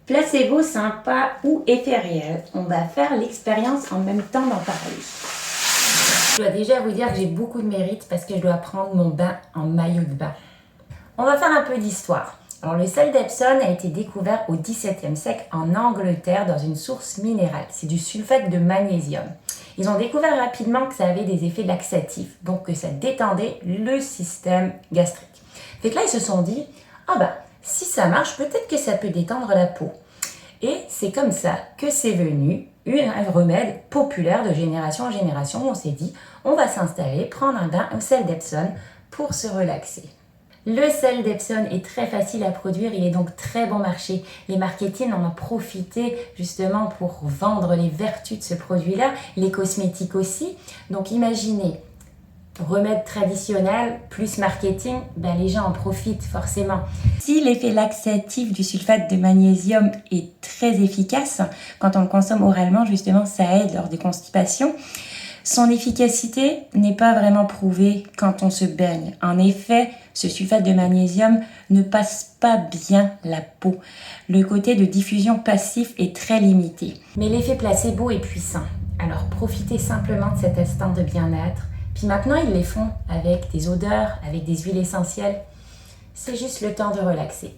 Placebo sympa ou effet réel, on va faire l'expérience en même temps d'en parler. Je dois déjà vous dire que j'ai beaucoup de mérite parce que je dois prendre mon bain en maillot de bain. On va faire un peu d'histoire. Alors le sel d'Epsom a été découvert au XVIIe siècle en Angleterre dans une source minérale. C'est du sulfate de magnésium. Ils ont découvert rapidement que ça avait des effets laxatifs, donc que ça détendait le système gastrique. Fait que là ils se sont dit, si ça marche, peut-être que ça peut détendre la peau. Et c'est comme ça que c'est venu un remède populaire de génération en génération. On s'est dit, on va s'installer, prendre un bain au sel d'Epsom pour se relaxer. Le sel d'Epsom est très facile à produire, il est donc très bon marché. Les marketing en ont profité justement pour vendre les vertus de ce produit-là, les cosmétiques aussi. Donc imaginez, remède traditionnel plus marketing, les gens en profitent forcément. Si l'effet laxatif du sulfate de magnésium est très efficace, quand on le consomme oralement, justement, ça aide lors des constipations. Son efficacité n'est pas vraiment prouvée quand on se baigne. En effet, ce sulfate de magnésium ne passe pas bien la peau. Le côté de diffusion passif est très limité. Mais l'effet placebo est puissant. Alors profitez simplement de cet instant de bien-être. Puis maintenant, ils les font avec des odeurs, avec des huiles essentielles. C'est juste le temps de relaxer.